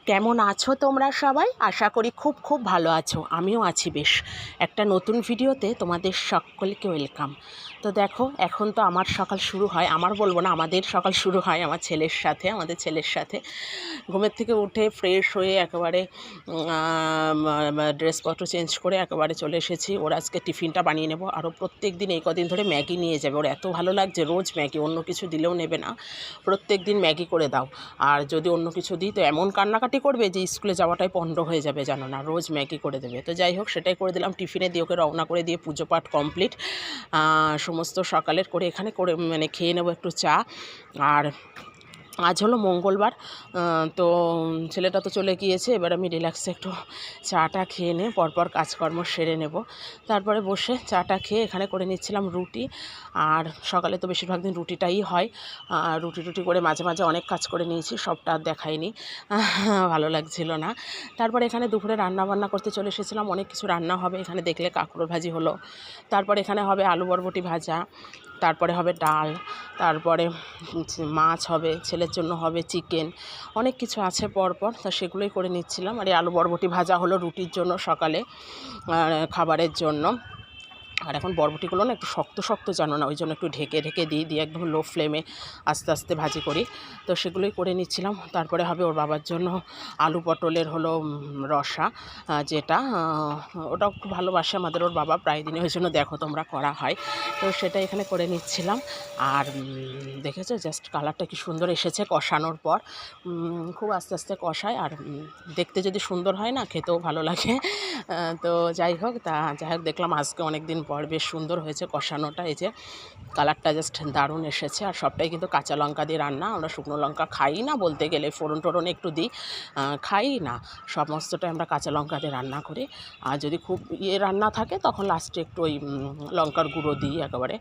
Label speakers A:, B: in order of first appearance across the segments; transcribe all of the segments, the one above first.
A: কেমন আছো তোমরা সবাই? আশা করি খুব খুব ভালো আছো। আমিও আছি বেশ। একটা নতুন ভিডিওতে তোমাদের সকলকে ওয়েলকাম। তো দেখো, এখন তো আমার সকাল শুরু হয়, আমার বলবো না, আমাদের সকাল শুরু হয় আমাদের ছেলের সাথে। ঘুমের থেকে উঠে ফ্রেশ হয়ে একেবারে ড্রেসপত্র চেঞ্জ করে একেবারে চলে এসেছি। ওর আজকে টিফিনটা বানিয়ে নেব। আরও প্রত্যেক দিন এই কদিন ধরে ম্যাগি নিয়ে যাবে। ওর এত ভালো লাগছে, রোজ ম্যাগি, অন্য কিছু দিলেও নেবে না। প্রত্যেক দিন ম্যাগি করে দাও। আর যদি অন্য কিছু দিই তো এমন কান্নাকাটি করবে যে স্কুলে যাওয়াটাই পণ্ড হয়ে যাবে, জানো না, রোজ ম্যাগি করে দেবে। তো যাই হোক, সেটাই করে দিলাম। টিফিনে দিয়ে ওকে রওনা করে দিয়ে পুজো পাঠ কমপ্লিট সমস্ত সকালের করে এখানে করে মানে খেয়ে নেবো একটু চা। আর আজ হলো মঙ্গলবার, তো ছেলেটা তো চলে গিয়েছে। এবার আমি রিল্যাক্সে একটু চাটা খেয়ে নিয়ে পরপর কাজকর্ম সেরে নেব। তারপরে বসে চাটা খেয়ে এখানে করে নিচ্ছিলাম রুটি। আর সকালে তো বেশিরভাগ দিন রুটিটাই হয়। রুটি করে মাঝে মাঝে অনেক কাজ করে নিয়েছি, সবটা আর দেখাইনি, ভালো লাগছিল না। তারপরে এখানে দুপুরে রান্না করতে চলে এসেছিলাম। অনেক কিছু রান্না হবে এখানে, দেখলে কাঁকরোল ভাজি হলো, তারপরে এখানে হবে আলু বরবটি ভাজা, তারপরে হবে ডাল, তারপরে মাছ হবে, ছেলের জন্য হবে চিকেন, অনেক কিছু আছে পরপর। তা সেগুলোই করে নিচ্ছিলাম। আর এই আলু বরবটি ভাজা হলো রুটির জন্য সকালে খাবারের জন্য। আর এখন বরবটিগুলো না একটু শক্ত শক্ত, জানো না, ওই জন্য একটু ঢেকে দিয়ে একদম লো ফ্লেমে আস্তে আস্তে ভাজি করি। তো সেগুলোই করে নিচ্ছিলাম। তারপরে হবে ওর বাবার জন্য আলু পটলের হলো রসা, যেটা ওটা খুব ভালোবাসে আমাদের ওর বাবা প্রায় দিনে, ওই জন্য দেখো তোমরা করা হয়। তো সেটা এখানে করে নিচ্ছিলাম। আর দেখেছো জাস্ট কালারটা কি সুন্দর এসেছে কষানোর পর। খুব আস্তে আস্তে কষায়, আর দেখতে যদি সুন্দর হয় না, খেতেও ভালো লাগে। তো যাই হোক, দেখলাম আজকে অনেক দিন পর বেশ সুন্দর হয়েছে কষানোটা। এই যে কালারটা জাস্ট দারুণ এসেছে। আর সবটাই কিন্তু কাঁচা লঙ্কা দিয়ে রান্না। আমরা শুকনো লঙ্কা খাই না বলতে গেলে, ফোড়ন টোড়ন একটু দিই, খাই না। সমস্তটাই আমরা কাঁচা লঙ্কা দিয়ে রান্না করি। আর যদি খুব রান্না থাকে তখন লাস্টে একটু ওই লঙ্কার গুঁড়ো দিই, একেবারে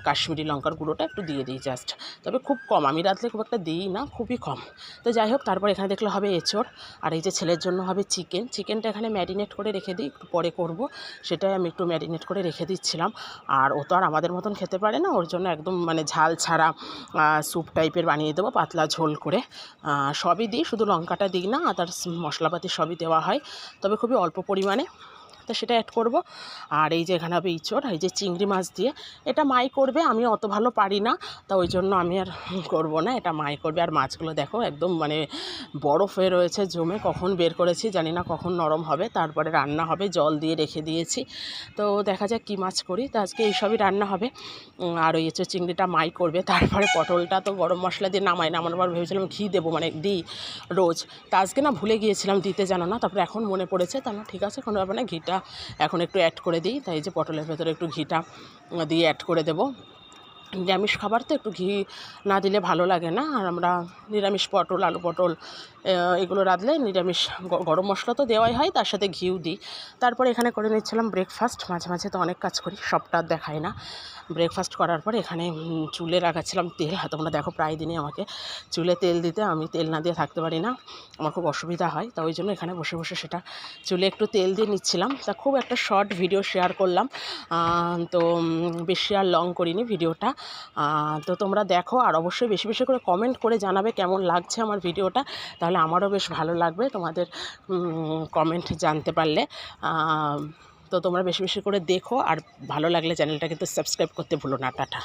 A: কাশ্মীরি লঙ্কার গুঁড়োটা একটু দিয়ে দিই জাস্ট। তবে খুব কম, আমি রাত্রে খুব একটা দিই না, খুবই কম। তো যাই হোক, তারপর এখানে দেখলে হবে এঁচোড়। আর এই যে ছেলের জন্য হবে চিকেনটা এখানে ম্যারিনেট করে রেখে দিই, একটু পরে করব, সেটাই আমি একটু ম্যারিনেট করে রেখে দিচ্ছিলাম। আর ও তো আর আমাদের মতন খেতে পারে না, ওর জন্য একদম মানে ঝাল ছাড়া স্যুপ টাইপের বানিয়ে দেবো, পাতলা ঝোল করে। সবই দিই, শুধু লঙ্কাটা দিই না, আদার্স মশলাপাতি সবই দেওয়া হয়, তবে খুবই অল্প পরিমাণে। তো সেটা অ্যাড করব। আর এই যে এখানে হবে ইঁচড়, এই যে চিংড়ি মাছ দিয়ে, এটা মাই করবে, আমি অত ভালো পারি না, তা ওই জন্য আমি আর করব না, এটা মাই করবে। আর মাছগুলো দেখো একদম মানে বরফ হয়ে রয়েছে জমে, কখন বের করেছি জানি না, কখন নরম হবে। তারপরে রান্না হবে, জল দিয়ে রেখে দিয়েছি। তো দেখা যাক কী মাছ করি। তো আজকে এইসবই রান্না হবে। আর ওই হচ্ছে চিংড়িটা মাই করবে। তারপরে পটলটা তো গরম মশলা দিয়ে নামানোর পর ভেবেছিলাম ঘি দেবো, মানে দিই রোজ, তা আজকে না ভুলে গিয়েছিলাম দিতে, জানো না। তারপরে এখন মনে পড়েছে, তা না ঠিক আছে, কোনো ব্যাপার না, ঘিটা এখন একটু অ্যাড করে দিই। তাই যে পটলের ভেতরে একটু ঘিটা দিয়ে অ্যাড করে দেবো। নিরামিষ খাবার তো একটু ঘি না দিলে ভালো লাগে না। আর আমরা নিরামিষ পটল, আলু পটল এগুলো রাঁধলে নিরামিষ গরম মশলা তো দেওয়াই হয়, তার সাথে ঘিও দিই। তারপরে এখানে করে নিচ্ছিলাম ব্রেকফাস্ট। মাঝে মাঝে তো অনেক কাজ করি, সবটা দেখাই না। ব্রেকফাস্ট করার পরে এখানে চুলে রাখাচ্ছিলাম তেল। তোমরা দেখো প্রায় দিনই আমাকে চুলে তেল দিতে, আমি তেল না দিয়ে থাকতে পারি না, আমার খুব অসুবিধা হয়। তা ওই জন্য এখানে বসে বসে সেটা চুলে একটু তেল দিয়ে নিচ্ছিলাম। তা খুব একটা শর্ট ভিডিও শেয়ার করলাম, তো বেশি আর লং করিনি ভিডিওটা। তো তোমরা দেখো, আর অবশ্যই বেশি বেশি করে কমেন্ট করে জানাবে কেমন লাগছে আমার ভিডিওটা, তাহলে আমারও বেশ ভালো লাগবে তোমাদের কমেন্ট জানতে পারলে। তো তোমরা বেশি বেশি করে দেখো, আর ভালো লাগলে চ্যানেলটা কিন্তু সাবস্ক্রাইব করতে ভুলো না। টাটা।